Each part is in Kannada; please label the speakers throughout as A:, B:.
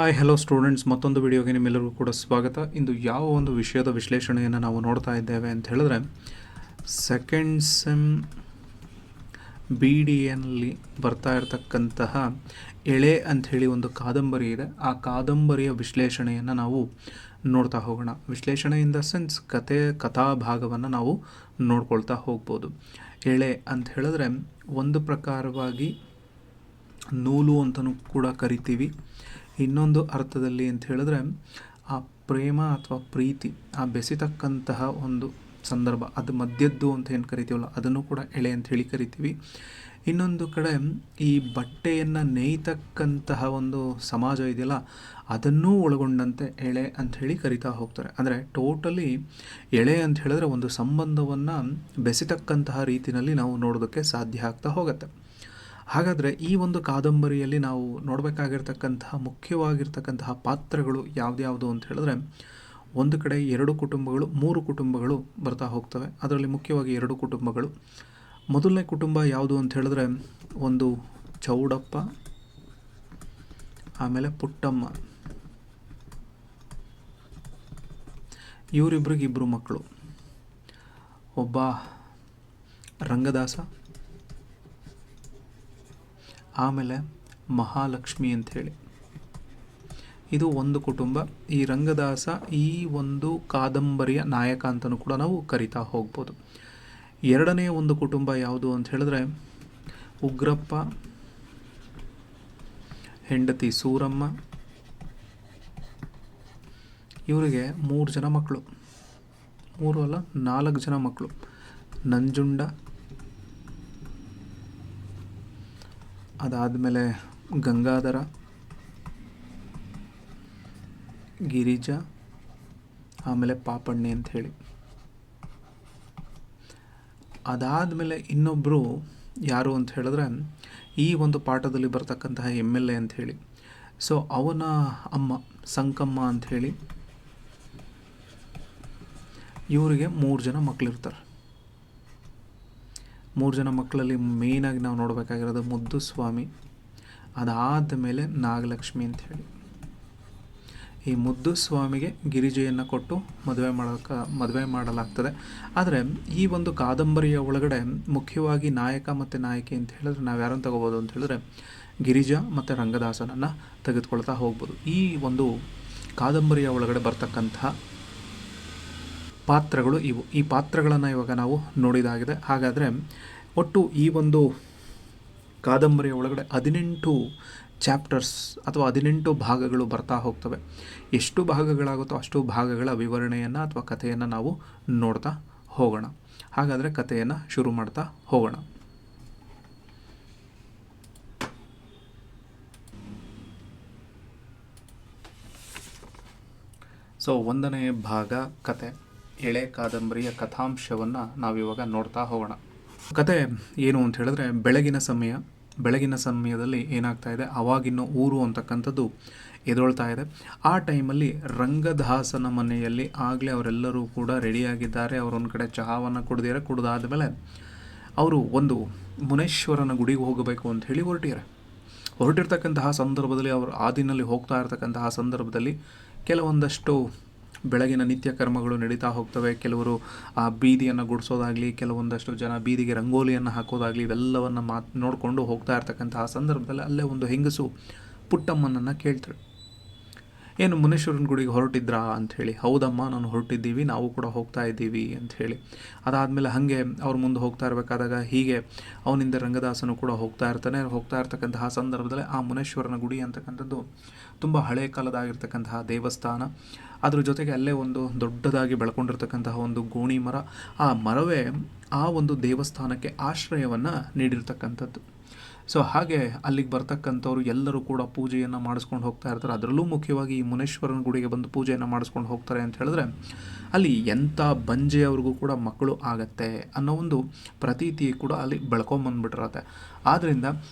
A: ಹಾಯ್ ಹಲೋ ಸ್ಟೂಡೆಂಟ್ಸ್, ಮತ್ತೊಂದು ವಿಡಿಯೋಗೆ ನಿಮ್ಮೆಲ್ಲರಿಗೂ ಕೂಡ ಸ್ವಾಗತ. ಇಂದು ಯಾವ ಒಂದು ವಿಷಯದ ವಿಶ್ಲೇಷಣೆಯನ್ನು ನಾವು ನೋಡ್ತಾ ಇದ್ದೇವೆ ಅಂತ ಹೇಳಿದ್ರೆ, ಸೆಕೆಂಡ್ ಸೆಮ್ ಬಿ ಡಿ ಎನಲ್ಲಿ ಬರ್ತಾ ಇರತಕ್ಕಂತಹ ಎಳೆ ಅಂಥೇಳಿ ಒಂದು ಕಾದಂಬರಿ ಇದೆ. ಆ ಕಾದಂಬರಿಯ ವಿಶ್ಲೇಷಣೆಯನ್ನು ನಾವು ನೋಡ್ತಾ ಹೋಗೋಣ. ವಿಶ್ಲೇಷಣೆ ಇನ್ ದ ಸೆನ್ಸ್ ಕಥಾಭಾಗವನ್ನು ನಾವು ನೋಡ್ಕೊಳ್ತಾ ಹೋಗ್ಬೋದು. ಎಳೆ ಅಂತ ಹೇಳಿದ್ರೆ ಒಂದು ಪ್ರಕಾರವಾಗಿ ನೂಲು ಅಂತಲೂ ಕೂಡ ಕರಿತೀವಿ. ಇನ್ನೊಂದು ಅರ್ಥದಲ್ಲಿ ಅಂತ ಹೇಳಿದ್ರೆ ಆ ಪ್ರೇಮ ಅಥವಾ ಪ್ರೀತಿ, ಆ ಬೆಸಿತಕ್ಕಂತಹ ಒಂದು ಸಂದರ್ಭ, ಅದು ಮಧ್ಯದ್ದು ಅಂತ ಏನು ಕರಿತೀವಲ್ಲ ಅದನ್ನು ಕೂಡ ಎಳೆ ಅಂತ ಹೇಳಿ ಕರಿತೀವಿ. ಇನ್ನೊಂದು ಕಡೆ ಈ ಬಟ್ಟೆಯನ್ನು ನೇಯ್ತಕ್ಕಂತಹ ಒಂದು ಸಮಾಜ ಇದೆಯಲ್ಲ, ಅದನ್ನೂ ಒಳಗೊಂಡಂತೆ ಎಳೆ ಅಂಥೇಳಿ ಕರಿತಾ ಹೋಗ್ತಾರೆ. ಅಂದರೆ ಟೋಟಲಿ ಎಳೆ ಅಂತ ಹೇಳಿದ್ರೆ ಒಂದು ಸಂಬಂಧವನ್ನು ಬೆಸಿತಕ್ಕಂತಹ ರೀತಿಯಲ್ಲಿ ನಾವು ನೋಡೋದಕ್ಕೆ ಸಾಧ್ಯ ಆಗ್ತಾ ಹೋಗುತ್ತೆ. ಹಾಗಾದರೆ ಈ ಒಂದು ಕಾದಂಬರಿಯಲ್ಲಿ ನಾವು ನೋಡಬೇಕಾಗಿರ್ತಕ್ಕಂತಹ ಮುಖ್ಯವಾಗಿರ್ತಕ್ಕಂತಹ ಪಾತ್ರಗಳು ಯಾವ್ದ್ಯಾವುದು ಅಂತ ಹೇಳಿದ್ರೆ, ಒಂದು ಕಡೆ 2 ಕುಟುಂಬಗಳು 3 ಕುಟುಂಬಗಳು ಬರ್ತಾ ಹೋಗ್ತವೆ. ಅದರಲ್ಲಿ ಮುಖ್ಯವಾಗಿ 2 ಕುಟುಂಬಗಳು. ಮೊದಲನೇ ಕುಟುಂಬ ಯಾವುದು ಅಂತ ಹೇಳಿದ್ರೆ ಒಂದು ಚೌಡಪ್ಪ, ಆಮೇಲೆ ಪುಟ್ಟಮ್ಮ. ಇವರಿಬ್ಬರಿಗೆ 2 ಮಕ್ಕಳು. ಒಬ್ಬ ರಂಗದಾಸ, ಆಮೇಲೆ ಮಹಾಲಕ್ಷ್ಮಿ ಅಂಥೇಳಿ. ಇದು ಒಂದು ಕುಟುಂಬ. ಈ ರಂಗದಾಸ ಈ ಒಂದು ಕಾದಂಬರಿಯ ನಾಯಕ ಅಂತಲೂ ಕೂಡ ನಾವು ಕರಿತಾ ಹೋಗ್ಬೋದು. ಎರಡನೇ ಒಂದು ಕುಟುಂಬ ಯಾವುದು ಅಂತ ಹೇಳಿದ್ರೆ ಉಗ್ರಪ್ಪ, ಹೆಂಡತಿ ಸೂರಮ್ಮ. ಇವರಿಗೆ 3 ಜನ ಮಕ್ಕಳು, 3 ಅಲ್ಲ 4 ಜನ ಮಕ್ಕಳು. ನಂಜುಂಡ, ಅದಾದಮೇಲೆ ಗಂಗಾಧರ, ಗಿರಿಜಾ, ಆಮೇಲೆ ಪಾಪಣ್ಣಿ ಅಂಥೇಳಿ. ಅದಾದಮೇಲೆ ಇನ್ನೊಬ್ಬರು ಯಾರು ಅಂತ ಹೇಳಿದ್ರೆ ಈ ಒಂದು ಪಾಠದಲ್ಲಿ ಬರ್ತಕ್ಕಂತಹ MLA ಅಂಥೇಳಿ. ಸೊ ಅವನ ಅಮ್ಮ ಸಂಕಮ್ಮ ಅಂಥೇಳಿ. ಇವರಿಗೆ 3 ಜನ ಮಕ್ಕಳಿರ್ತಾರೆ. 3 ಜನ ಮಕ್ಕಳಲ್ಲಿ ಮೇಯ್ನಾಗಿ ನಾವು ನೋಡಬೇಕಾಗಿರೋದು ಮುದ್ದುಸ್ವಾಮಿ, ಅದಾದ ಮೇಲೆ ನಾಗಲಕ್ಷ್ಮಿ ಅಂಥೇಳಿ. ಈ ಮುದ್ದುಸ್ವಾಮಿಗೆ ಗಿರಿಜೆಯನ್ನು ಕೊಟ್ಟು ಮದುವೆ ಮಾಡಲಾಗ್ತದೆ. ಆದರೆ ಈ ಒಂದು ಕಾದಂಬರಿಯ ಒಳಗಡೆ ಮುಖ್ಯವಾಗಿ ನಾಯಕ ಮತ್ತು ನಾಯಕಿ ಅಂತ ಹೇಳಿದ್ರೆ ನಾವು ಯಾರನ್ನು ತಗೋಬೋದು ಅಂತ ಹೇಳಿದ್ರೆ ಗಿರಿಜಾ ಮತ್ತು ರಂಗದಾಸನನ್ನು ತೆಗೆದುಕೊಳ್ತಾ ಹೋಗ್ಬೋದು. ಈ ಒಂದು ಕಾದಂಬರಿಯ ಒಳಗಡೆ ಬರ್ತಕ್ಕಂತಹ ಪಾತ್ರಗಳು ಇವು. ಈ ಪಾತ್ರಗಳನ್ನು ಇವಾಗ ನಾವು ನೋಡಿದಾಗಿದೆ. ಹಾಗಾದರೆ ಒಟ್ಟು ಈ ಒಂದು ಕಾದಂಬರಿಯ ಒಳಗಡೆ 18 ಚಾಪ್ಟರ್ಸ್ ಅಥವಾ 18 ಭಾಗಗಳು ಬರ್ತಾ ಹೋಗ್ತವೆ. ಎಷ್ಟು ಭಾಗಗಳಾಗುತ್ತೋ ಅಷ್ಟು ಭಾಗಗಳ ವಿವರಣೆಯನ್ನು ಅಥವಾ ಕಥೆಯನ್ನು ನಾವು ನೋಡ್ತಾ ಹೋಗೋಣ. ಹಾಗಾದರೆ ಕಥೆಯನ್ನು ಶುರು ಮಾಡ್ತಾ ಹೋಗೋಣ. ಸೊ 1ನೇ ಭಾಗ ಕತೆ, ಎಳೆ ಕಾದಂಬರಿಯ ಕಥಾಂಶವನ್ನು ನಾವಿವಾಗ ನೋಡ್ತಾ ಹೋಗೋಣ. ಕತೆ ಏನು ಅಂತ ಹೇಳಿದ್ರೆ ಬೆಳಗಿನ ಸಮಯದಲ್ಲಿ ಏನಾಗ್ತಾ ಇದೆ, ಅವಾಗಿನ್ನೂ ಊರು ಅಂತಕ್ಕಂಥದ್ದು ಎದುರೊಳ್ತಾ ಇದೆ. ಆ ಟೈಮಲ್ಲಿ ರಂಗದಾಸನ ಮನೆಯಲ್ಲಿ ಆಗಲೇ ಅವರೆಲ್ಲರೂ ಕೂಡ ರೆಡಿಯಾಗಿದ್ದಾರೆ. ಅವರೊಂದು ಕಡೆ ಚಹಾವನ್ನು ಕುಡಿದಾದ್ಮೇಲೆ ಅವರು ಒಂದು ಮುನೇಶ್ವರನ ಗುಡಿಗೆ ಹೋಗಬೇಕು ಅಂತ ಹೇಳಿ ಹೊರಟಿರ್ತಕ್ಕಂತಹ ಸಂದರ್ಭದಲ್ಲಿ ಅವರು ಹಾದಿನಲ್ಲಿ ಹೋಗ್ತಾ ಇರತಕ್ಕಂತಹ ಸಂದರ್ಭದಲ್ಲಿ ಕೆಲವೊಂದಷ್ಟು ಬೆಳಗಿನ ನಿತ್ಯ ಕರ್ಮಗಳು ನಡೀತಾ ಹೋಗ್ತವೆ. ಕೆಲವರು ಆ ಬೀದಿಯನ್ನು ಗುಡಿಸೋದಾಗಲಿ, ಕೆಲವೊಂದಷ್ಟು ಜನ ಬೀದಿಗೆ ರಂಗೋಲಿಯನ್ನು ಹಾಕೋದಾಗಲಿ, ಇವೆಲ್ಲವನ್ನು ನೋಡಿಕೊಂಡು ಹೋಗ್ತಾ ಇರ್ತಕ್ಕಂತಹ ಸಂದರ್ಭದಲ್ಲಿ ಅಲ್ಲೇ ಒಂದು ಹೆಂಗಸು ಪುಟ್ಟಮ್ಮನನ್ನು ಕೇಳ್ತಾಳೆ, ಏನು ಮುನೇಶ್ವರನ ಗುಡಿಗೆ ಹೊರಟಿದ್ರಾ ಅಂಥೇಳಿ. ಹೌದಮ್ಮ, ನಾನು ಹೊರಟಿದ್ದೀವಿ, ನಾವು ಕೂಡ ಹೋಗ್ತಾ ಇದ್ದೀವಿ ಅಂಥೇಳಿ. ಅದಾದಮೇಲೆ ಹಾಗೆ ಅವ್ರು ಮುಂದೆ ಹೋಗ್ತಾ ಇರಬೇಕಾದಾಗ ಹೀಗೆ ಅವನಿಂದ ರಂಗದಾಸನು ಕೂಡ ಹೋಗ್ತಾ ಇರ್ತಕ್ಕಂತಹ ಸಂದರ್ಭದಲ್ಲಿ ಆ ಮುನೇಶ್ವರನ ಗುಡಿ ಅಂತಕ್ಕಂಥದ್ದು ತುಂಬ ಹಳೆ ಕಾಲದಾಗಿರ್ತಕ್ಕಂತಹ ದೇವಸ್ಥಾನ. ಅದ್ರ ಜೊತೆಗೆ ಅಲ್ಲೇ ಒಂದು ದೊಡ್ಡದಾಗಿ ಬೆಳ್ಕೊಂಡಿರ್ತಕ್ಕಂತಹ ಒಂದು ಗೋಣಿ ಮರ. ಆ ಮರವೇ ಆ ಒಂದು ದೇವಸ್ಥಾನಕ್ಕೆ ಆಶ್ರಯವನ್ನು ನೀಡಿರ್ತಕ್ಕಂಥದ್ದು. ಸೊ ಹಾಗೆ ಅಲ್ಲಿಗೆ ಬರ್ತಕ್ಕಂಥವ್ರು ಎಲ್ಲರೂ ಕೂಡ ಪೂಜೆಯನ್ನು ಮಾಡಿಸ್ಕೊಂಡು ಹೋಗ್ತಾ ಇರ್ತಾರೆ. ಅದರಲ್ಲೂ ಮುಖ್ಯವಾಗಿ ಈ ಮುನೇಶ್ವರನ ಗುಡಿಗೆ ಬಂದು ಪೂಜೆಯನ್ನು ಮಾಡಿಸ್ಕೊಂಡು ಹೋಗ್ತಾರೆ ಅಂತ ಹೇಳಿದ್ರೆ ಅಲ್ಲಿ ಎಂಥ ಬಂಜೆಯವ್ರಿಗೂ ಕೂಡ ಮಕ್ಕಳು ಆಗತ್ತೆ ಅನ್ನೋ ಒಂದು ಪ್ರತೀತಿ ಕೂಡ ಅಲ್ಲಿ ಬೆಳ್ಕೊಂಬಂದ್ಬಿಟ್ಟಿರತ್ತೆ. ಆದ್ದರಿಂದ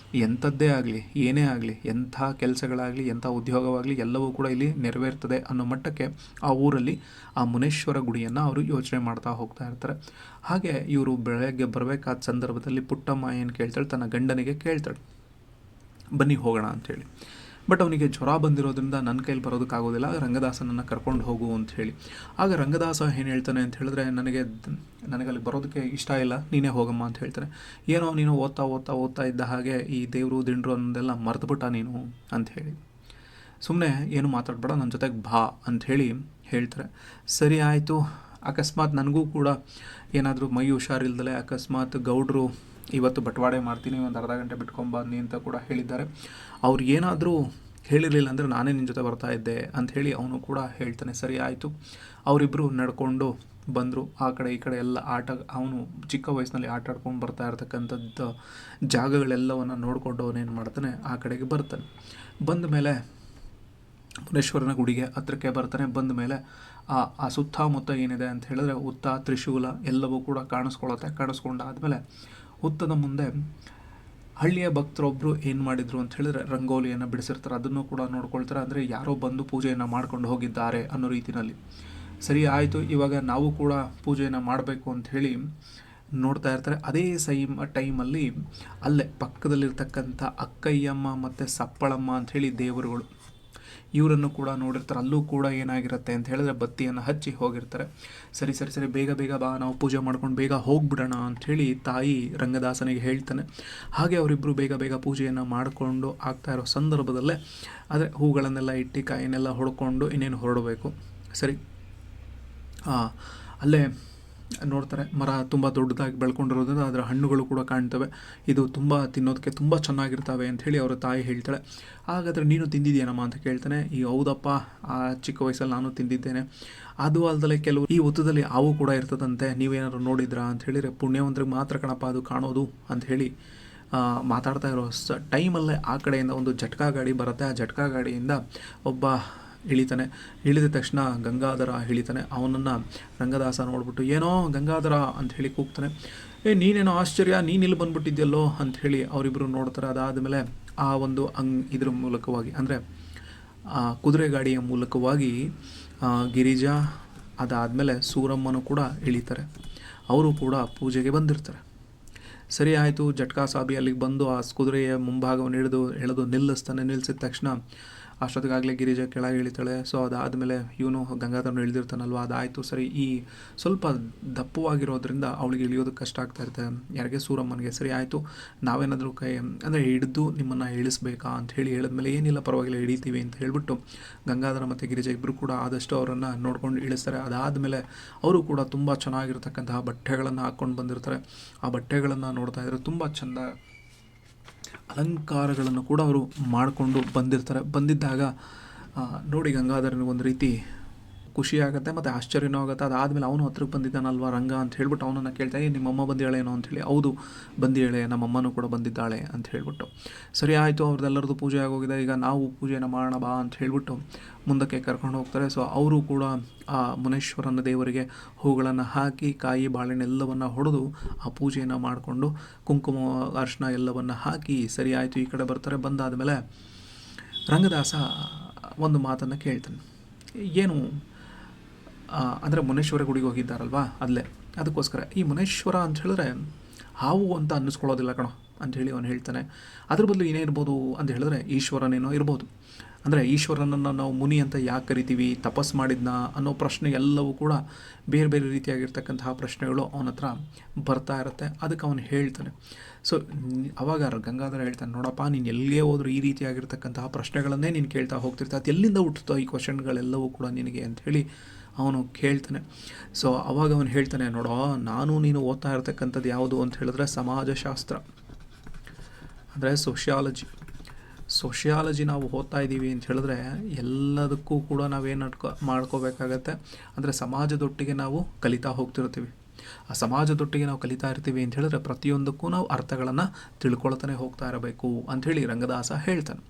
A: ಎಂಥದ್ದೇ ಆಗಲಿ, ಏನೇ ಆಗಲಿ, ಎಂಥ ಕೆಲಸಗಳಾಗಲಿ, ಎಂಥ ಉದ್ಯೋಗವಾಗಲಿ ಎಲ್ಲವೂ ಕೂಡ ಇಲ್ಲಿ ನೆರವೇರ್ತದೆ ಅನ್ನೋ ಮಟ್ಟಕ್ಕೆ ಆ ಊರಲ್ಲಿ ಆ ಮುನೇಶ್ವರ ಗುಡಿಯನ್ನು ಅವರು ಯೋಚನೆ ಮಾಡ್ತಾ ಹೋಗ್ತಾ ಇರ್ತಾರೆ. ಹಾಗೆ ಇವರು ಬೆಳಗ್ಗೆ ಬರಬೇಕಾದ ಸಂದರ್ಭದಲ್ಲಿ ಪುಟ್ಟಮ್ಮ ಏನು ಕೇಳ್ತಾಳೆ, ತನ್ನ ಗಂಡನಿಗೆ ಕೇಳ್ತಾಳೆ, ಬನ್ನಿ ಹೋಗೋಣ ಅಂಥೇಳಿ. ಬಟ್ ಅವನಿಗೆ ಜ್ವರ ಬಂದಿರೋದ್ರಿಂದ ನನ್ನ ಕೈಲಿ ಬರೋದಕ್ಕಾಗೋದಿಲ್ಲ, ರಂಗದಾಸನನ್ನು ಕರ್ಕೊಂಡು ಹೋಗು ಅಂತ ಹೇಳಿ. ಆಗ ರಂಗದಾಸ ಏನು ಹೇಳ್ತಾನೆ ಅಂತ ಹೇಳಿದ್ರೆ, ನನಗಲ್ಲಿ ಬರೋದಕ್ಕೆ ಇಷ್ಟ ಇಲ್ಲ, ನೀನೇ ಹೋಗಮ್ಮ ಅಂತ ಹೇಳ್ತಾನೆ. ಏನೋ ನೀನು ಓದ್ತಾ ಇದ್ದ ಹಾಗೆ ಈ ದೇವರು ದಿಂಡ್ರು ಅನ್ನೋದೆಲ್ಲ ಮರೆತುಬಿಟ್ಟ ನೀನು ಅಂತ ಹೇಳಿ, ಸುಮ್ಮನೆ ಏನು ಮಾತಾಡಬೇಡ, ನನ್ನ ಜೊತೆಗೆ ಬಾ ಅಂಥೇಳಿ ಹೇಳ್ತಾರೆ. ಸರಿ ಆಯಿತು. ಅಕಸ್ಮಾತ್ ನನಗೂ ಕೂಡ ಏನಾದರೂ ಮೈ ಹುಷಾರಿಲ್ದಲೆ ಅಕಸ್ಮಾತ್ ಗೌಡ್ರು ಇವತ್ತು ಬಟವಾಡೆ ಮಾಡ್ತೀನಿ, ಒಂದು ಅರ್ಧ ಗಂಟೆ ಬಿಟ್ಕೊಂಬನ್ನಿ ಅಂತ ಕೂಡ ಹೇಳಿದ್ದಾರೆ, ಅವ್ರು ಏನಾದರೂ ಹೇಳಿರಲಿಲ್ಲ ಅಂದರೆ ನಾನೇ ನಿನ್ನ ಜೊತೆ ಬರ್ತಾ ಇದ್ದೆ ಅಂಥೇಳಿ ಅವನು ಕೂಡ ಹೇಳ್ತಾನೆ. ಸರಿ ಆಯಿತು. ಅವರಿಬ್ಬರು ನಡ್ಕೊಂಡು ಬಂದರು. ಆ ಕಡೆ ಈ ಕಡೆ ಎಲ್ಲ ಅವನು ಚಿಕ್ಕ ವಯಸ್ಸಿನಲ್ಲಿ ಆಟ ಆಡ್ಕೊಂಡು ಬರ್ತಾ ಇರ್ತಕ್ಕಂಥದ್ದು ಜಾಗಗಳೆಲ್ಲವನ್ನು ನೋಡಿಕೊಂಡು ಅವನೇನು ಮಾಡ್ತಾನೆ, ಆ ಕಡೆಗೆ ಬರ್ತಾನೆ. ಬಂದ ಮೇಲೆ ಮುನೇಶ್ವರನ ಗುಡಿಗೆ ಹತ್ರಕ್ಕೆ ಬರ್ತಾನೆ. ಬಂದ ಮೇಲೆ ಆ ಸುತ್ತಮುತ್ತ ಏನಿದೆ ಅಂತ ಹೇಳಿದ್ರೆ ಹುತ್ತ, ತ್ರಿಶೂಲ ಎಲ್ಲವೂ ಕೂಡ ಕಾಣಿಸ್ಕೊಂಡಾದ್ಮೇಲೆ ಹುತ್ತದ ಮುಂದೆ ಹಳ್ಳಿಯ ಭಕ್ತರೊಬ್ಬರು ಏನು ಮಾಡಿದರು ಅಂತ ಹೇಳಿದ್ರೆ ರಂಗೋಲಿಯನ್ನು ಬಿಡಿಸಿರ್ತಾರೆ, ಅದನ್ನು ಕೂಡ ನೋಡ್ಕೊಳ್ತಾರೆ. ಅಂದರೆ ಯಾರೋ ಬಂದು ಪೂಜೆಯನ್ನು ಮಾಡ್ಕೊಂಡು ಹೋಗಿದ್ದಾರೆ ಅನ್ನೋ ರೀತಿಯಲ್ಲಿ. ಸರಿ ಆಯಿತು, ಇವಾಗ ನಾವು ಕೂಡ ಪೂಜೆಯನ್ನು ಮಾಡಬೇಕು ಅಂಥೇಳಿ ನೋಡ್ತಾ ಇರ್ತಾರೆ. ಅದೇ ಟೈಮಲ್ಲಿ ಅಲ್ಲೇ ಪಕ್ಕದಲ್ಲಿರ್ತಕ್ಕಂಥ ಅಕ್ಕಯ್ಯಮ್ಮ ಮತ್ತು ಸಪ್ಪಳಮ್ಮ ಅಂಥೇಳಿ ದೇವರುಗಳು, ಇವರನ್ನು ಕೂಡ ನೋಡಿರ್ತಾರೆ. ಅಲ್ಲೂ ಕೂಡ ಏನಾಗಿರುತ್ತೆ ಅಂತ ಹೇಳಿದ್ರೆ ಬತ್ತಿಯನ್ನು ಹಚ್ಚಿ ಹೋಗಿರ್ತಾರೆ. ಸರಿ ಬೇಗ ಬಾ, ನಾವು ಪೂಜೆ ಮಾಡ್ಕೊಂಡು ಬೇಗ ಹೋಗ್ಬಿಡೋಣ ಅಂಥೇಳಿ ತಾಯಿ ರಂಗದಾಸನಿಗೆ ಹೇಳ್ತಾನೆ. ಹಾಗೆ ಅವರಿಬ್ಬರು ಬೇಗ ಪೂಜೆಯನ್ನು ಮಾಡಿಕೊಂಡು ಆಗ್ತಾ ಇರೋ ಸಂದರ್ಭದಲ್ಲೇ ಆದರೆ ಹೂಗಳನ್ನೆಲ್ಲ ಇಟ್ಟು ಕಾಯಿನೆಲ್ಲ ಹೊಡ್ಕೊಂಡು ಇನ್ನೇನು ಹೊರಡಬೇಕು. ಸರಿ, ಅಲ್ಲೇ ನೋಡ್ತಾರೆ ಮರ ತುಂಬ ದೊಡ್ಡದಾಗಿ ಬೆಳ್ಕೊಂಡಿರೋದ್ರಿಂದ ಅದರ ಹಣ್ಣುಗಳು ಕೂಡ ಕಾಣ್ತವೆ, ಇದು ತುಂಬ ತಿನ್ನೋದಕ್ಕೆ ತುಂಬ ಚೆನ್ನಾಗಿರ್ತವೆ ಅಂಥೇಳಿ ಅವರ ತಾಯಿ ಹೇಳ್ತಾಳೆ. ಹಾಗಾದರೆ ನೀನು ತಿಂದಿದ್ದೀನಮ್ಮ ಅಂತ ಕೇಳ್ತಾನೆ. ಹೌದಪ್ಪ, ಆ ಚಿಕ್ಕ ವಯಸ್ಸಲ್ಲಿ ನಾನು ತಿಂದಿದ್ದೇನೆ. ಅದು ಅಲ್ಲದೆ ಕೆಲವು ಈ ಹುತ್ತದಲ್ಲಿ ಹಾವು ಕೂಡ ಇರ್ತದಂತೆ, ನೀವೇನಾದ್ರು ನೋಡಿದ್ರಾ ಅಂತ ಹೇಳಿದರೆ, ಪುಣ್ಯವಂತರಿಗೆ ಮಾತ್ರ ಕಣಪ್ಪ ಅದು ಕಾಣೋದು ಅಂಥೇಳಿ ಮಾತಾಡ್ತಾ ಇರೋ ಟೈಮಲ್ಲೇ ಆ ಕಡೆಯಿಂದ ಒಂದು ಜಟ್ಕಾ ಗಾಡಿ ಬರುತ್ತೆ. ಆ ಜಟ್ಕಾ ಗಾಡಿಯಿಂದ ಒಬ್ಬ ಇಳಿತಾನೆ. ಇಳಿದ ತಕ್ಷಣ ಗಂಗಾಧರ ಇಳಿತಾನೆ. ಅವನನ್ನು ರಂಗದಾಸ ನೋಡ್ಬಿಟ್ಟು ಏನೋ ಗಂಗಾಧರ ಅಂಥೇಳಿ ಕೂಗ್ತಾನೆ. ನೀನೇನೋ ಆಶ್ಚರ್ಯ, ನೀನಿಲ್ಲಿ ಬಂದ್ಬಿಟ್ಟಿದ್ಯಲ್ಲೋ ಅಂಥೇಳಿ ಅವರಿಬ್ಬರು ನೋಡ್ತಾರೆ. ಅದಾದಮೇಲೆ ಆ ಒಂದು ಇದ್ರ ಮೂಲಕವಾಗಿ ಅಂದರೆ ಕುದುರೆ ಗಾಡಿಯ ಮೂಲಕವಾಗಿ ಗಿರಿಜಾ ಅದಾದಮೇಲೆ ಸೂರಮ್ಮನೂ ಕೂಡ ಇಳಿತಾರೆ. ಅವರು ಕೂಡ ಪೂಜೆಗೆ ಬಂದಿರ್ತಾರೆ. ಸರಿ ಆಯಿತು. ಜಟ್ಕಾ ಸಾಬಿ ಅಲ್ಲಿಗೆ ಬಂದು ಆ ಕುದುರೆಯ ಮುಂಭಾಗವನ್ನು ಎಳೆದು ನಿಲ್ಲಿಸಿದ ತಕ್ಷಣ ಅಷ್ಟೊತ್ತಿಗಾಗಲೇ ಗಿರಿಜಾ ಕೆಳಗೆ ಇಳಿತಾಳೆ. ಸೊ ಅದಾದಮೇಲೆ ಇವನು ಗಂಗಾಧರನು ಇಳಿದಿರ್ತಾನಲ್ವ, ಅದಾಯಿತು. ಸರಿ, ಈ ಸ್ವಲ್ಪ ದಪ್ಪವಾಗಿರೋದ್ರಿಂದ ಅವಳಿಗೆ ಇಳಿಯೋದಕ್ಕೆ ಕಷ್ಟ ಆಗ್ತಾ ಇರುತ್ತೆ, ಯಾರಿಗೆ, ಸೂರಮ್ಮನಿಗೆ. ಸರಿ ಆಯಿತು, ನಾವೇನಾದರೂ ಅಂದರೆ ಹಿಡಿದು ನಿಮ್ಮನ್ನು ಇಳಿಸ್ಬೇಕಾ ಅಂತ ಹೇಳಿದ್ಮೇಲೆ ಏನಿಲ್ಲ ಪರವಾಗಿಲ್ಲ ಹಿಡಿತೀವಿ ಅಂತ ಹೇಳಿಬಿಟ್ಟು ಗಂಗಾಧರ ಮತ್ತು ಗಿರಿಜಾ ಇಬ್ಬರು ಕೂಡ ಆದಷ್ಟು ಅವರನ್ನು ನೋಡ್ಕೊಂಡು ಇಳಿಸ್ತಾರೆ. ಅದಾದಮೇಲೆ ಅವರು ಕೂಡ ತುಂಬ ಚೆನ್ನಾಗಿರ್ತಕ್ಕಂತಹ ಬಟ್ಟೆಗಳನ್ನು ಹಾಕ್ಕೊಂಡು ಬಂದಿರ್ತಾರೆ. ಆ ಬಟ್ಟೆಗಳನ್ನು ನೋಡ್ತಾ ಇದ್ರೆ ತುಂಬ ಚೆಂದ ಅಲಂಕಾರಗಳನ್ನು ಕೂಡ ಅವರು ಮಾಡಿಕೊಂಡು ಬಂದಿರ್ತಾರೆ. ಬಂದಿದ್ದಾಗ ನೋಡಿ ಗಂಗಾಧರನಿಗೊಂದು ರೀತಿ ಖುಷಿಯಾಗುತ್ತೆ ಮತ್ತು ಆಶ್ಚರ್ಯನೂ ಆಗುತ್ತೆ. ಅದಾದಮೇಲೆ ಅವನು ಹತ್ರಕ್ಕೆ ಬಂದಿದ್ದಾನಲ್ವ ರಂಗ ಅಂತ ಹೇಳ್ಬಿಟ್ಟು ಅವನನ್ನು ಕೇಳ್ತಾ, ನಿಮ್ಮಮ್ಮ ಬಂದಿದ್ದಾಳೇನೋ ಅಂಥೇಳಿ. ಹೌದು ಬಂದಿದ್ದಾಳೆ, ನಮ್ಮಮ್ಮನೂ ಕೂಡ ಬಂದಿದ್ದಾಳೆ ಅಂತ ಹೇಳ್ಬಿಟ್ಟು. ಸರಿ ಆಯಿತು, ಅವ್ರದ್ದೆಲ್ಲರದ್ದು ಪೂಜೆ ಆಗೋಗಿದೆ, ಈಗ ನಾವು ಪೂಜೆನ ಮಾಡೋಣ ಬಾ ಅಂತ ಹೇಳ್ಬಿಟ್ಟು ಮುಂದಕ್ಕೆ ಕರ್ಕೊಂಡು ಹೋಗ್ತಾರೆ. ಸೊ ಅವರು ಕೂಡ ಆ ಮುನೇಶ್ವರನ ದೇವರಿಗೆ ಹೂಗಳನ್ನು ಹಾಕಿ ಕಾಯಿ ಬಾಳೆಹಣ್ಣೆಲ್ಲವನ್ನು ಹೊಡೆದು ಆ ಪೂಜೆಯನ್ನು ಮಾಡಿಕೊಂಡು ಕುಂಕುಮ ಅರಿಶಿನ ಎಲ್ಲವನ್ನು ಹಾಕಿ ಸರಿ ಆಯಿತು ಈ ಕಡೆ ಬರ್ತಾರೆ. ಬಂದಾದಮೇಲೆ ರಂಗದಾಸ ಒಂದು ಮಾತನ್ನು ಕೇಳ್ತಾನೆ. ಏನು ಅಂದರೆ ಮುನೇಶ್ವರ ಗುಡಿಗೆ ಹೋಗಿದ್ದಾರಲ್ವ ಅಲ್ಲೇ, ಅದಕ್ಕೋಸ್ಕರ ಈ ಮುನೇಶ್ವರ ಅಂತ ಹೇಳಿದ್ರೆ ಹಾವು ಅಂತ ಅನ್ನಿಸ್ಕೊಳ್ಳೋದಿಲ್ಲ ಕಣೋ ಅಂಥೇಳಿ ಅವನು ಹೇಳ್ತಾನೆ. ಅದ್ರ ಬದಲು ಏನೇ ಇರ್ಬೋದು ಅಂತ ಹೇಳಿದ್ರೆ ಈಶ್ವರನೇನೋ ಇರ್ಬೋದು. ಅಂದರೆ ಈಶ್ವರನನ್ನು ನಾವು ಮುನಿ ಅಂತ ಯಾಕೆ ಕರಿತೀವಿ, ತಪಸ್ ಮಾಡಿದ್ನ ಅನ್ನೋ ಪ್ರಶ್ನೆ ಎಲ್ಲವೂ ಕೂಡ ಬೇರೆ ಬೇರೆ ರೀತಿಯಾಗಿರ್ತಕ್ಕಂತಹ ಪ್ರಶ್ನೆಗಳು ಅವನ ಹತ್ರ ಬರ್ತಾ ಇರುತ್ತೆ. ಅದಕ್ಕೆ ಅವನು ಹೇಳ್ತಾನೆ. ಸೊ ಅವಾಗ ಗಂಗಾಧರ ಹೇಳ್ತಾನೆ, ನೋಡಪ್ಪ ನೀನು ಎಲ್ಲಿಗೆ ಹೋದರೂ ಈ ರೀತಿಯಾಗಿರ್ತಕ್ಕಂತಹ ಪ್ರಶ್ನೆಗಳನ್ನೇ ನೀನು ಕೇಳ್ತಾ ಹೋಗ್ತಿರ್ತಾ, ಅದು ಎಲ್ಲಿಂದ ಹುಟ್ಟುತ್ತೋ ಈ ಕ್ವಶನ್ಗಳೆಲ್ಲವೂ ಕೂಡ ನಿನಗೆ ಅಂಥೇಳಿ ಅವನು ಕೇಳ್ತಾನೆ. ಸೊ ಅವಾಗ ಅವನು ಹೇಳ್ತಾನೆ, ನೋಡೋ ನೀನು ಓದ್ತಾ ಇರ್ತಕ್ಕಂಥದ್ದು ಯಾವುದು ಅಂತ ಹೇಳಿದ್ರೆ ಸಮಾಜಶಾಸ್ತ್ರ, ಅಂದರೆ ಸೋಷಿಯಾಲಜಿ ನಾವು ಓದ್ತಾ ಇದ್ದೀವಿ ಅಂತ ಹೇಳಿದ್ರೆ ಎಲ್ಲದಕ್ಕೂ ಕೂಡ ನಾವೇನು ಮಾಡ್ಕೋಬೇಕಾಗತ್ತೆ ಅಂದರೆ ಸಮಾಜದೊಟ್ಟಿಗೆ ನಾವು ಕಲಿತಾ ಹೋಗ್ತಿರ್ತೀವಿ. ಆ ಸಮಾಜದೊಟ್ಟಿಗೆ ನಾವು ಕಲಿತಾ ಇರ್ತೀವಿ ಅಂತ ಹೇಳಿದ್ರೆ ಪ್ರತಿಯೊಂದಕ್ಕೂ ನಾವು ಅರ್ಥಗಳನ್ನು ತಿಳ್ಕೊಳ್ತಾನೆ ಹೋಗ್ತಾ ಇರಬೇಕು ಅಂಥೇಳಿ ರಂಗದಾಸ ಹೇಳ್ತಾನೆ.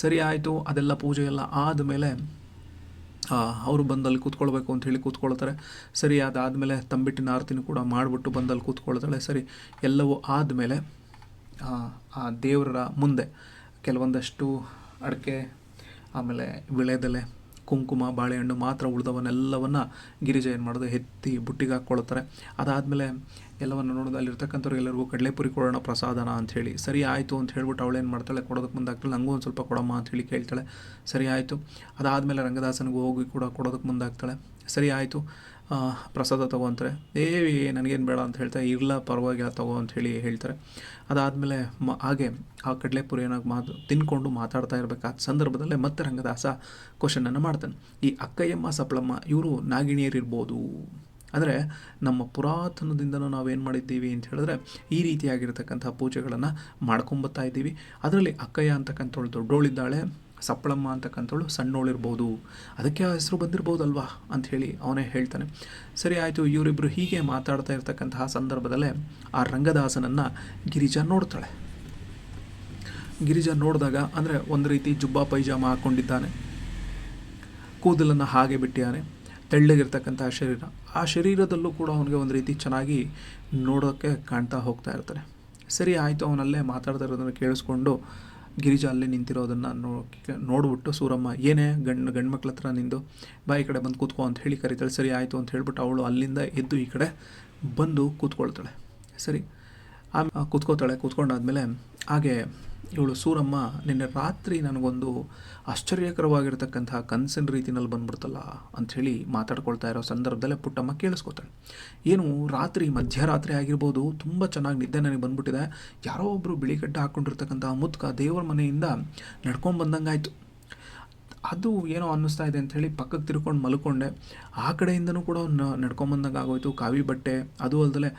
A: ಸರಿ ಆಯಿತು, ಅದೆಲ್ಲ ಪೂಜೆ ಎಲ್ಲ ಆದಮೇಲೆ ಅವರು ಬಂದಲ್ಲಿ ಕೂತ್ಕೊಳ್ಬೇಕು ಅಂಥೇಳಿ ಕೂತ್ಕೊಳ್ತಾರೆ. ಸರಿ ಅದಾದಮೇಲೆ ತಂಬಿಟ್ಟಿನ ಆರತಿನೂ ಕೂಡ ಮಾಡಿಬಿಟ್ಟು ಬಂದಲ್ಲಿ ಕೂತ್ಕೊಳ್ತಾಳೆ. ಸರಿ ಎಲ್ಲವೂ ಆದಮೇಲೆ ಆ ದೇವರ ಮುಂದೆ ಕೆಲವೊಂದಷ್ಟು ಅಡಿಕೆ, ಆಮೇಲೆ ವಿಳೆದೆಲೆ, ಕುಂಕುಮ ಬಾಳೆಹಣ್ಣು ಮಾತ್ರ ಉಳಿದವನ್ನೆಲ್ಲವನ್ನು ಗಿರಿಜಾ ಏನು ಮಾಡೋದು ಎತ್ತಿ ಬುಟ್ಟಿಗೆ ಹಾಕ್ಕೊಳ್ತಾರೆ. ಅದಾದಮೇಲೆ ಎಲ್ಲವನ್ನು ನೋಡೋದು ಅಲ್ಲಿರ್ತಕ್ಕಂಥವ್ರು ಎಲ್ಲರಿಗೂ ಕಡಲೆಪುರಿ ಕೊಡೋಣ ಪ್ರಸಾದನ ಅಂಥೇಳಿ. ಸರಿ ಆಯಿತು ಅಂತ ಹೇಳ್ಬಿಟ್ಟು ಅವಳೇನು ಮಾಡ್ತಾಳೆ, ಕೊಡೋದಕ್ಕೆ ಮುಂದಾಗ್ತಾಳೆ. ನನಗೂ ಒಂದು ಸ್ವಲ್ಪ ಕೊಡಮ್ಮ ಅಂಥೇಳಿ ಕೇಳ್ತಾಳೆ. ಸರಿ ಆಯಿತು. ಅದಾದಮೇಲೆ ರಂಗದಾಸನಿಗೂ ಹೋಗಿ ಕೂಡ ಕೊಡೋದಕ್ಕೆ ಮುಂದಾಗ್ತಾಳೆ. ಸರಿ ಆಯಿತು, ಪ್ರಸಾದ ತಗೋ ನನಗೇನು ಬೇಡ ಅಂತ ಹೇಳ್ತಾರೆ. ಇಲ್ಲ ಪರವಾಗಿಲ್ಲ ತಗೋ ಅಂಥೇಳಿ ಹೇಳ್ತಾರೆ. ಅದಾದಮೇಲೆ ಹಾಗೆ ಆ ಕಡಲೆಪುರಿಯನ್ನು ತಿನ್ಕೊಂಡು ಮಾತಾಡ್ತಾ ಇರಬೇಕಾದ ಸಂದರ್ಭದಲ್ಲೇ ಮತ್ತೆ ರಂಗದಾಸ ಕ್ವಶನನ್ನು ಮಾಡ್ತಾನೆ. ಈ ಅಕ್ಕಯ್ಯಮ್ಮ ಸಪ್ಳಮ್ಮ ಇವರು ನಾಗಿಣಿಯರಿರ್ಬೋದು. ಅಂದರೆ ನಮ್ಮ ಪುರಾತನದಿಂದನೂ ನಾವೇನು ಮಾಡಿದ್ದೀವಿ ಅಂತ ಹೇಳಿದ್ರೆ ಈ ರೀತಿಯಾಗಿರ್ತಕ್ಕಂಥ ಪೂಜೆಗಳನ್ನು ಮಾಡ್ಕೊಂಬತ್ತಾ ಇದ್ದೀವಿ. ಅದರಲ್ಲಿ ಅಕ್ಕಯ್ಯ ಅಂತಕ್ಕಂಥವಳು ದೊಡ್ಡೋಳಿದ್ದಾಳೆ, ಸಪ್ಪಳಮ್ಮ ಅಂತಕ್ಕಂಥವಳು ಸಣ್ಣೋಳಿರ್ಬೋದು, ಅದಕ್ಕೆ ಆ ಹೆಸರು ಬಂದಿರ್ಬೋದಲ್ವಾ ಅಂಥೇಳಿ ಅವನೇ ಹೇಳ್ತಾನೆ. ಸರಿ ಆಯಿತು. ಇವರಿಬ್ಬರು ಹೀಗೆ ಮಾತಾಡ್ತಾ ಇರ್ತಕ್ಕಂತಹ ಸಂದರ್ಭದಲ್ಲೇ ಆ ರಂಗದಾಸನನ್ನು ಗಿರಿಜಾ ನೋಡ್ತಾಳೆ. ಗಿರಿಜಾ ನೋಡಿದಾಗ ಅಂದರೆ ಒಂದು ರೀತಿ ಜುಬ್ಬಾ ಪೈಜಾಮ ಹಾಕ್ಕೊಂಡಿದ್ದಾನೆ, ಕೂದಲನ್ನು ಹಾಗೆ ಬಿಟ್ಟಿದ್ದಾನೆ, ತೆಳ್ಳಗಿರ್ತಕ್ಕಂತಹ ಶರೀರ. ಆ ಶರೀರದಲ್ಲೂ ಕೂಡ ಅವನಿಗೆ ಒಂದು ರೀತಿ ಚೆನ್ನಾಗಿ ನೋಡೋಕ್ಕೆ ಕಾಣ್ತಾ ಹೋಗ್ತಾ ಇರ್ತಾನೆ. ಸರಿ ಆಯಿತು. ಅವನಲ್ಲೇ ಮಾತಾಡ್ತಾ ಇರೋದನ್ನು ಕೇಳಿಸ್ಕೊಂಡು ಗಿರಿಜಾ ಅಲ್ಲೇ ನಿಂತಿರೋದನ್ನು ನೋಡ್ಬಿಟ್ಟು ಸೂರಮ್ಮ ಏನೇ ಗಂಡು ಮಕ್ಳ ಹತ್ರ ನಿಂದು ಬಾ ಈ ಕಡೆ ಬಂದು ಕೂತ್ಕೋ ಅಂತ ಹೇಳಿ ಕರಿತಾಳೆ. ಸರಿ ಆಯಿತು ಅಂತ ಹೇಳ್ಬಿಟ್ಟು ಅವಳು ಅಲ್ಲಿಂದ ಎದ್ದು ಈ ಕಡೆ ಬಂದು ಕೂತ್ಕೊಳ್ತಾಳೆ. ಸರಿ ಕೂತ್ಕೊಂಡಾದ್ಮೇಲೆ ಹಾಗೆ ಇವಳು ಸೂರಮ್ಮ ನಿನ್ನೆ ರಾತ್ರಿ ನನಗೊಂದು ಆಶ್ಚರ್ಯಕರವಾಗಿರ್ತಕ್ಕಂತಹ ಕನಸಿನ ರೀತಿನಲ್ಲಿ ಬಂದ್ಬಿಡ್ತಲ್ಲ ಅಂಥೇಳಿ ಮಾತಾಡ್ಕೊಳ್ತಾ ಇರೋ ಸಂದರ್ಭದಲ್ಲೇ ಪುಟ್ಟಮ್ಮ ಕೇಳಿಸ್ಕೊತಾಳೆ. ಏನು ರಾತ್ರಿ ಮಧ್ಯರಾತ್ರಿ ಆಗಿರ್ಬೋದು, ತುಂಬ ಚೆನ್ನಾಗಿ ನಿದ್ದೆ ನನಗೆ ಬಂದ್ಬಿಟ್ಟಿದೆ. ಯಾರೋ ಒಬ್ಬರು ಬಿಳಿಗಡ್ಡ ಹಾಕ್ಕೊಂಡಿರ್ತಕ್ಕಂತಹ ಮುತ್ಕ ದೇವರ ಮನೆಯಿಂದ ನಡ್ಕೊಂಡ್ಬಂದಂಗಾಯಿತು. ಅದು ಏನೋ ಅನ್ನಿಸ್ತಾ ಇದೆ ಅಂಥೇಳಿ ಪಕ್ಕಕ್ಕೆ ತಿರ್ಕೊಂಡು ಮಲ್ಕೊಂಡೆ. ಆ ಕಡೆಯಿಂದನೂ ಕೂಡ ನಡ್ಕೊಂಬಂದಂಗೆ ಆಗೋಯ್ತು. ಕಾವಿ ಬಟ್ಟೆ, ಅದು ಅಲ್ಲದೆ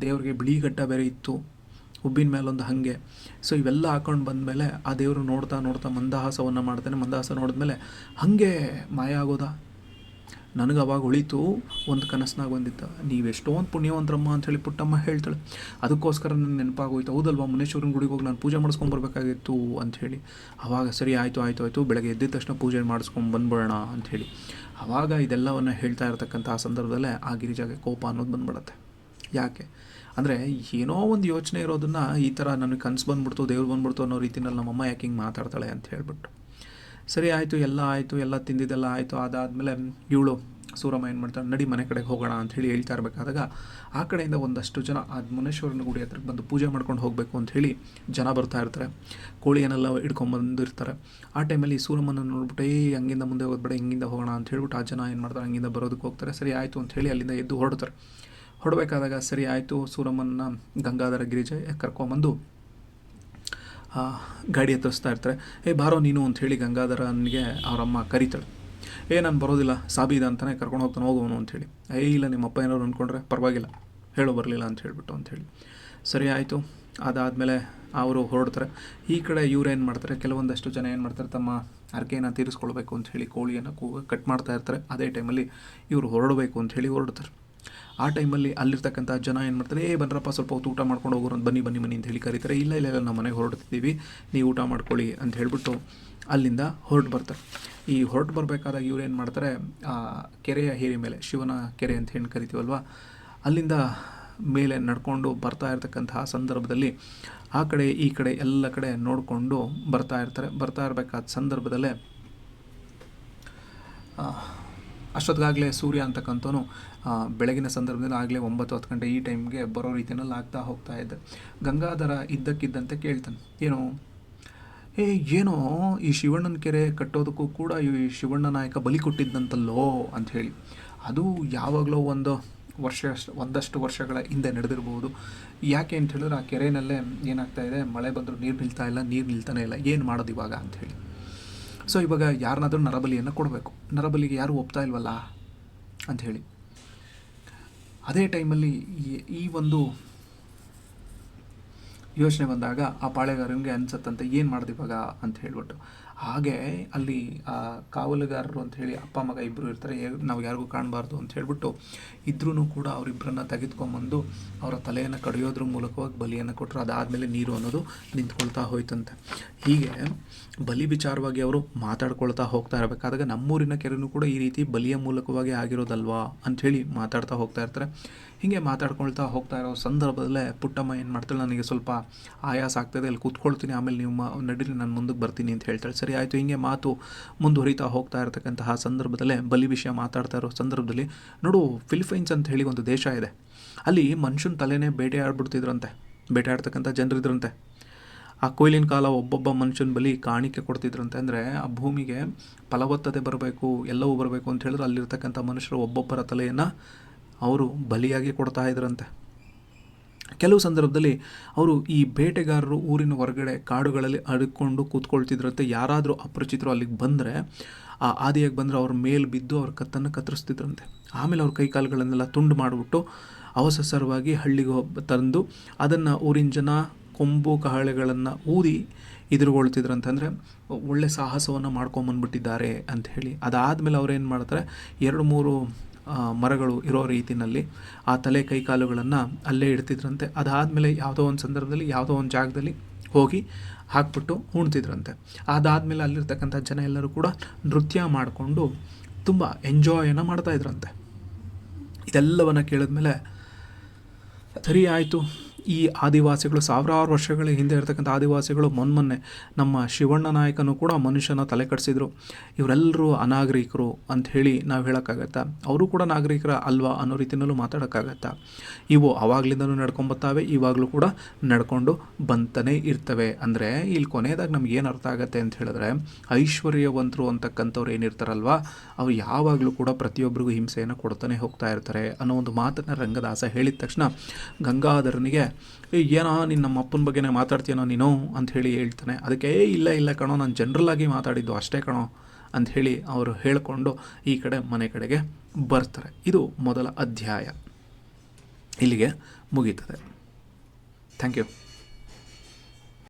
A: ದೇವರಿಗೆ ಬಿಳಿ ಗಡ್ಡ ಬೇರೆ ಇತ್ತು ಹುಬ್ಬಿನ ಮೇಲೊಂದು ಹಾಗೆ. ಸೊ ಇವೆಲ್ಲ ಹಾಕೊಂಡು ಬಂದಮೇಲೆ ಆ ದೇವರು ನೋಡ್ತಾ ಮಂದಹಾಸವನ್ನು ಮಾಡ್ತಾನೆ. ಮಂದಹಾಸ ನೋಡಿದ್ಮೇಲೆ ಹಾಗೆ ಮಾಯ ಆಗೋದ. ನನಗೆ ಅವಾಗ ಉಳಿತು ಒಂದು ಕನಸ್ನಾಗ ಬಂದಿತ್ತು. ನೀವೆಷ್ಟೊಂದು ಪುಣ್ಯವಂತರಮ್ಮ ಅಂಥೇಳಿ ಪುಟ್ಟಮ್ಮ ಹೇಳ್ತಾಳೆ. ಅದಕ್ಕೋಸ್ಕರ ನನ್ನ ನೆನಪಾಗೋಯ್ತು. ಹೌದಲ್ವಾ, ಮುನೇಶ್ವರನ ಗುಡಿಗೆ ಹೋಗಿ ನಾನು ಪೂಜೆ ಮಾಡಿಸ್ಕೊಂಬರ್ಬೇಕಾಗಿತ್ತು ಅಂಥೇಳಿ. ಆವಾಗ ಸರಿ ಆಯಿತು ಬೆಳಗ್ಗೆ ಎದ್ದಿದ ತಕ್ಷಣ ಪೂಜೆ ಮಾಡಿಸ್ಕೊಂಡು ಬಂದ್ಬಿಡೋಣ ಅಂಥೇಳಿ. ಆವಾಗ ಇದೆಲ್ಲವನ್ನು ಹೇಳ್ತಾ ಇರ್ತಕ್ಕಂಥ ಆ ಸಂದರ್ಭದಲ್ಲೇ ಆ ಗಿರಿಜಾಗೆ ಕೋಪ ಅನ್ನೋದು ಬಂದ್ಬಿಡುತ್ತೆ. ಯಾಕೆ ಅಂದರೆ ಏನೋ ಒಂದು ಯೋಚನೆ ಇರೋದನ್ನು ಈ ಥರ ನನಗೆ ಕನಸು ಬಂದ್ಬಿಡ್ತು, ದೇವ್ರು ಬಂದ್ಬಿಡ್ತು ಅನ್ನೋ ರೀತಿಯಲ್ಲಿ ನಮ್ಮಮ್ಮ ಯಾಕೆ ಹಿಂಗೆ ಮಾತಾಡ್ತಾಳೆ ಅಂತ ಹೇಳ್ಬಿಟ್ಟು. ಸರಿ ಆಯಿತು, ಎಲ್ಲ ತಿಂದಿದ್ದೆಲ್ಲ ಆಯಿತು. ಅದಾದಮೇಲೆ ಇವಳು ಸೂರಮ್ಮ ಏನು ಮಾಡ್ತಾಳೆ, ನಡಿ ಮನೆ ಕಡೆಗೆ ಹೋಗೋಣ ಅಂಥೇಳಿ ಹೇಳ್ತಾ ಇರಬೇಕಾದಾಗ ಆ ಕಡೆಯಿಂದ ಒಂದಷ್ಟು ಜನ ಆ ಮುನೇಶ್ವರನ ಗುಡಿ ಹತ್ರಕ್ಕೆ ಬಂದು ಪೂಜೆ ಮಾಡ್ಕೊಂಡು ಹೋಗಬೇಕು ಅಂಥೇಳಿ ಜನ ಬರ್ತಾ ಇರ್ತಾರೆ. ಕೋಳಿಯನ್ನೆಲ್ಲ ಹಿಡ್ಕೊಂಬಂದಿರ್ತಾರೆ. ಆ ಟೈಮಲ್ಲಿ ಸೂರಮ್ಮನ ನೋಡ್ಬಿಟ್ಟು ಹಂಗಿಂದ ಮುಂದೆ ಹೋಗ್ಬೇಡ, ಹಿಂಗಿಂದ ಹೋಗೋಣ ಅಂತ ಹೇಳ್ಬಿಟ್ಟು ಆ ಜನ ಏನು ಮಾಡ್ತಾರೆ, ಹಂಗಿಂದ ಬರೋದಕ್ಕೆ ಹೋಗ್ತಾರೆ. ಸರಿ ಆಯಿತು ಅಂಥೇಳಿ ಅಲ್ಲಿಂದ ಎದ್ದು ಹೊರಡಬೇಕಾದಾಗ ಸರಿ ಆಯಿತು, ಸೂರಮ್ಮನ ಗಂಗಾಧರ ಗಿರಿಜಾ ಕರ್ಕೊಂಬಂದು ಗಾಡಿ ಹತ್ತಿಸ್ತಾ ಇರ್ತಾರೆ. ಬಾರೋ ನೀನು ಅಂಥೇಳಿ ಗಂಗಾಧರನಿಗೆ ಅವರಮ್ಮ ಕರೀತಾಳೆ. ನಾನು ಬರೋದಿಲ್ಲ, ಸಾಬೀದ ಅಂತಾನೆ ಕರ್ಕೊಂಡು ಹೋಗ್ತಾನೆ, ಹೋಗೋನು ಅಂಥೇಳಿ. ಇಲ್ಲ ನಿಮ್ಮಪ್ಪ ಏನಾದ್ರು ಅಂದ್ಕೊಂಡ್ರೆ ಪರವಾಗಿಲ್ಲ, ಬರಲಿಲ್ಲ ಅಂತ ಹೇಳ್ಬಿಟ್ಟು ಅಂಥೇಳಿ. ಸರಿ ಆಯಿತು. ಅದಾದಮೇಲೆ ಅವರು ಹೊರಡ್ತಾರೆ. ಈ ಕಡೆ ಇವ್ರೇನು ಮಾಡ್ತಾರೆ, ಕೆಲವೊಂದಷ್ಟು ಜನ ಏನು ಮಾಡ್ತಾರೆ, ತಮ್ಮ ಹರಕೆಯನ್ನು ತೀರಿಸ್ಕೊಳ್ಬೇಕು ಅಂಥೇಳಿ ಕೋಳಿಯನ್ನು ಕಟ್ ಮಾಡ್ತಾ ಇರ್ತಾರೆ. ಅದೇ ಟೈಮಲ್ಲಿ ಇವರು ಹೊರಡಬೇಕು ಅಂಥೇಳಿ ಹೊರಡ್ತಾರೆ. ಆ ಟೈಮಲ್ಲಿ ಅಲ್ಲಿರ್ತಕ್ಕಂಥ ಜನ ಏನು ಮಾಡ್ತಾರೆ, ಬನ್ರಪ್ಪ ಸ್ವಲ್ಪ ಹೊತ್ತು ಊಟ ಮಾಡ್ಕೊಂಡು ಹೋಗೋರು ಅಂತ ಬನ್ನಿ ಅಂತ ಹೇಳಿ ಕರೀತಾರೆ. ಇಲ್ಲ ನಮ್ಮ ಮನೆಗೆ ಹೊರಡ್ತಿದ್ದೀವಿ, ನೀವು ಊಟ ಮಾಡ್ಕೊಳ್ಳಿ ಅಂತ ಹೇಳ್ಬಿಟ್ಟು ಅಲ್ಲಿಂದ ಹೊರಟು ಬರ್ತಾರೆ. ಈ ಹೊರಟು ಬರಬೇಕಾದಾಗ ಇವ್ರು ಏನು ಮಾಡ್ತಾರೆ, ಆ ಕೆರೆಯ ಹೇರಿ ಮೇಲೆ, ಶಿವನ ಕೆರೆ ಅಂತ ಹೇಳಿ ಕರಿತೀವಲ್ವ, ಅಲ್ಲಿಂದ ಮೇಲೆ ನಡ್ಕೊಂಡು ಬರ್ತಾ ಇರ್ತಕ್ಕಂತಹ ಸಂದರ್ಭದಲ್ಲಿ ಆ ಕಡೆ ಈ ಕಡೆ ಎಲ್ಲ ಕಡೆ ನೋಡಿಕೊಂಡು ಬರ್ತಾ ಇರ್ತಾರೆ. ಬರ್ತಾ ಇರಬೇಕಾದ ಸಂದರ್ಭದಲ್ಲೇ ಅಷ್ಟೊತ್ತಿಗಾಗಲೇ ಸೂರ್ಯ ಅಂತಕ್ಕಂಥವನು ಬೆಳಗಿನ ಸಂದರ್ಭದಲ್ಲಿ ಆಗಲೇ 9-10 ಗಂಟೆ ಈ ಟೈಮ್ಗೆ ಬರೋ ರೀತಿಯಲ್ಲಿ ಆಗ್ತಾ ಹೋಗ್ತಾ ಇದ್ದೆ. ಗಂಗಾಧರ ಇದ್ದಕ್ಕಿದ್ದಂತೆ ಕೇಳ್ತಾನೆ, ಏನೋ ಈ ಶಿವಣ್ಣನ ಕೆರೆ ಕಟ್ಟೋದಕ್ಕೂ ಕೂಡ ಈ ಶಿವಣ್ಣ ನಾಯಕ ಬಲಿ ಕೊಟ್ಟಿದ್ದಂತಲ್ಲೋ ಅಂಥೇಳಿ. ಅದು ಯಾವಾಗಲೂ ಒಂದಷ್ಟು ವರ್ಷಗಳ ಹಿಂದೆ ನಡೆದಿರ್ಬೋದು. ಯಾಕೆ ಅಂತ ಹೇಳಿದ್ರೆ ಆ ಕೆರೆಯಲ್ಲೇ ಏನಾಗ್ತಾ ಇದೆ, ಮಳೆ ಬಂದರೂ ನೀರು ನಿಲ್ತಾನೆ ಇಲ್ಲ, ಏನು ಮಾಡೋದು ಇವಾಗ ಅಂಥೇಳಿ. ಸೊ ಇವಾಗ ಯಾರನ್ನಾದ್ರೂ ನರಬಲಿಯನ್ನು ಕೊಡಬೇಕು, ನರಬಲಿಗೆ ಯಾರೂ ಒಪ್ತಾ ಇಲ್ವಲ್ಲ ಅಂಥೇಳಿ. ಅದೇ ಟೈಮಲ್ಲಿ ಈ ಒಂದು ಯೋಚನೆ ಬಂದಾಗ ಆ ಪಾಳೆಗಾರನಿಗೆ ಅನ್ಸತ್ತಂತೆ, ಏನು ಮಾಡೋದು ಇವಾಗ ಅಂತ ಹೇಳ್ಬಿಟ್ಟು. ಹಾಗೆ ಅಲ್ಲಿ ಕಾವಲುಗಾರರು ಅಂಥೇಳಿ ಅಪ್ಪ ಮಗ ಇಬ್ಬರು ಇರ್ತಾರೆ, ನಾವು ಯಾರಿಗೂ ಕಾಣಬಾರ್ದು ಅಂತ ಹೇಳ್ಬಿಟ್ಟು ಇದ್ರೂ ಕೂಡ ಅವರಿಬ್ಬರನ್ನ ತೆಗೆದುಕೊಂಬಂದು ಅವರ ತಲೆಯನ್ನು ಕಡಿಯೋದ್ರ ಮೂಲಕವಾಗಿ ಬಲಿಯನ್ನು ಕೊಟ್ಟರು. ಅದಾದಮೇಲೆ ನೀರು ಅನ್ನೋದು ನಿಂತ್ಕೊಳ್ತಾ ಹೋಯ್ತಂತೆ. ಹೀಗೆ ಬಲಿ ವಿಚಾರವಾಗಿ ಅವರು ಮಾತಾಡ್ಕೊಳ್ತಾ ಹೋಗ್ತಾ ಇರಬೇಕಾದಾಗ ನಮ್ಮೂರಿನ ಕೆರೆನೂ ಕೂಡ ಈ ರೀತಿ ಬಲಿಯ ಮೂಲಕವಾಗಿ ಆಗಿರೋದಲ್ವಾ ಅಂಥೇಳಿ ಮಾತಾಡ್ತಾ ಹೋಗ್ತಾ ಇರ್ತಾರೆ. ಹೀಗೆ ಮಾತಾಡ್ಕೊಳ್ತಾ ಹೋಗ್ತಾ ಇರೋ ಸಂದರ್ಭದಲ್ಲೇ ಪುಟ್ಟಮ್ಮ ಏನು ಮಾಡ್ತಾಳೆ, ನನಗೆ ಸ್ವಲ್ಪ ಆಯಾಸ ಆಗ್ತಾಯಿದೆ, ಅಲ್ಲಿ ಕೂತ್ಕೊಳ್ತೀನಿ, ಆಮೇಲೆ ನೀವು ನಡೀರಿ ನಾನು ಮುಂದಕ್ಕೆ ಬರ್ತೀನಿ ಅಂತ ಹೇಳ್ತಾಳೆ. ಸರಿ ಸರಿ ಆಯಿತು. ಹಿಂಗೆ ಮಾತು ಮುಂದುವರಿತಾ ಹೋಗ್ತಾ ಇರತಕ್ಕಂತಹ ಸಂದರ್ಭದಲ್ಲೇ ಬಲಿ ವಿಷಯ ಮಾತಾಡ್ತಾ ಇರೋ ಸಂದರ್ಭದಲ್ಲಿ ನೋಡು, ಫಿಲಿಪೈನ್ಸ್ ಅಂತ ಹೇಳಿ ಒಂದು ದೇಶ ಇದೆ. ಅಲ್ಲಿ ಮನುಷ್ಯನ ತಲೆನೇ ಬೇಟೆಯಾಡ್ತಕ್ಕಂಥ ಜನರಿದ್ರಂತೆ. ಆ ಕೊಯ್ಲಿನ ಕಾಲ ಒಬ್ಬೊಬ್ಬ ಮನುಷ್ಯನ ಬಲಿ ಕಾಣಿಕೆ ಕೊಡ್ತಿದ್ರಂತೆ. ಅಂದರೆ ಆ ಭೂಮಿಗೆ ಫಲವತ್ತತೆ ಬರಬೇಕು, ಎಲ್ಲವೂ ಬರಬೇಕು ಅಂತ ಹೇಳಿದ್ರೆ ಅಲ್ಲಿರ್ತಕ್ಕಂಥ ಮನುಷ್ಯರು ಒಬ್ಬೊಬ್ಬರ ತಲೆಯನ್ನು ಅವರು ಬಲಿಯಾಗಿ ಕೊಡ್ತಾ ಇದ್ರಂತೆ. ಕೆಲವು ಸಂದರ್ಭದಲ್ಲಿ ಅವರು ಈ ಬೇಟೆಗಾರರು ಊರಿನ ಹೊರಗಡೆ ಕಾಡುಗಳಲ್ಲಿ ಅಡ್ಕೊಂಡು ಕೂತ್ಕೊಳ್ತಿದ್ರಂತೆ. ಯಾರಾದರೂ ಅಪರಿಚಿತರು ಅಲ್ಲಿಗೆ ಬಂದರೆ, ಆ ಆದಿಯಾಗಿ ಬಂದರೆ ಅವ್ರ ಮೇಲೆ ಬಿದ್ದು ಅವ್ರ ಕತ್ತನ್ನು ಕತ್ತರಿಸ್ತಿದ್ರಂತೆ. ಆಮೇಲೆ ಅವ್ರ ಕೈಕಾಲುಗಳನ್ನೆಲ್ಲ ತುಂಡು ಮಾಡಿಬಿಟ್ಟು ಅವಸರವಾಗಿ ಹಳ್ಳಿಗೆ ತಂದು ಅದನ್ನು ಊರಿನ ಜನ ಕೊಂಬು ಕಹಳೆಗಳನ್ನು ಊದಿ ಎದುರುಗೊಳ್ತಿದ್ರಂತೆ. ಅಂದರೆ ಒಳ್ಳೆ ಸಾಹಸವನ್ನು ಮಾಡ್ಕೊಂಬಂದ್ಬಿಟ್ಟಿದ್ದಾರೆ ಅಂಥೇಳಿ. ಅದಾದಮೇಲೆ ಅವ್ರೇನು ಮಾಡ್ತಾರೆ, 2-3 ಮರಗಳು ಇರೋ ರೀತಿಯಲ್ಲಿ ಆ ತಲೆ ಕೈಕಾಲುಗಳನ್ನು ಅಲ್ಲೇ ಇಡ್ತಿದ್ರಂತೆ. ಅದಾದಮೇಲೆ ಯಾವುದೋ ಒಂದು ಸಂದರ್ಭದಲ್ಲಿ ಯಾವುದೋ ಒಂದು ಜಾಗದಲ್ಲಿ ಹೋಗಿ ಹಾಕ್ಬಿಟ್ಟು ಉಣ್ತಿದ್ರಂತೆ. ಅದಾದಮೇಲೆ ಅಲ್ಲಿರ್ತಕ್ಕಂಥ ಜನ ಎಲ್ಲರೂ ಕೂಡ ನೃತ್ಯ ಮಾಡಿಕೊಂಡು ತುಂಬ ಎಂಜಾಯನ್ನು ಮಾಡ್ತಾಯಿದ್ರಂತೆ. ಇದೆಲ್ಲವನ್ನು ಕೇಳಿದ್ಮೇಲೆ ಸರಿ ಆಯಿತು, ಈ ಆದಿವಾಸಿಗಳು ಸಾವಿರಾರು ವರ್ಷಗಳ ಹಿಂದೆ ಇರತಕ್ಕಂಥ ಆದಿವಾಸಿಗಳು ಮೊನ್ನೆ ನಮ್ಮ ಶಿವಣ್ಣ ನಾಯಕನು ಕೂಡ ಮನುಷ್ಯನ ತಲೆ ಕಟ್ಸಿದ್ರು. ಇವರೆಲ್ಲರೂ ಅನಾಗರಿಕರು ಅಂಥೇಳಿ ನಾವು ಹೇಳೋಕ್ಕಾಗತ್ತಾ? ಅವರು ಕೂಡ ನಾಗರಿಕರ ಅಲ್ವಾ ಅನ್ನೋ ರೀತಿಯಲ್ಲೂ ಮಾತಾಡೋಕ್ಕಾಗತ್ತಾ? ಇವು ಆವಾಗಲಿಂದನೂ ನಡ್ಕೊಂಬರ್ತಾವೆ, ಇವಾಗಲೂ ಕೂಡ ನಡ್ಕೊಂಡು ಬಂತನೇ ಇರ್ತವೆ. ಅಂದರೆ ಇಲ್ಲಿ ಕೊನೆಯದಾಗಿ ನಮಗೇನು ಅರ್ಥ ಆಗುತ್ತೆ ಅಂತ ಹೇಳಿದ್ರೆ, ಐಶ್ವರ್ಯವಂತರು ಅಂತಕ್ಕಂಥವ್ರು ಏನಿರ್ತಾರಲ್ವ, ಅವ್ರು ಯಾವಾಗಲೂ ಕೂಡ ಪ್ರತಿಯೊಬ್ಬರಿಗೂ ಹಿಂಸೆಯನ್ನು ಕೊಡ್ತಾನೆ ಹೋಗ್ತಾ ಇರ್ತಾರೆ ಅನ್ನೋ ಒಂದು ಮಾತನ್ನು ರಂಗದಾಸ ಹೇಳಿದ ತಕ್ಷಣ ಗಂಗಾಧರನಿಗೆ, ಏನೋ ನೀನು ನಮ್ಮ ಅಪ್ಪನ ಬಗ್ಗೆನೇ ಮಾತಾಡ್ತೀನೋ ನೀನು ಅಂಥೇಳಿ ಹೇಳ್ತಾನೆ. ಅದಕ್ಕೆ ಇಲ್ಲ ಕಣೋ, ನಾನು ಜನರಲ್ಲಾಗಿ ಮಾತಾಡಿದ್ದು ಅಷ್ಟೇ ಕಣೋ ಅಂಥೇಳಿ ಅವರು ಹೇಳಿಕೊಂಡು ಈ ಕಡೆ ಮನೆ ಕಡೆಗೆ ಬರ್ತಾರೆ. ಇದು ಮೊದಲ ಅಧ್ಯಾಯ ಇಲ್ಲಿಗೆ ಮುಗೀತದೆ. Thank you.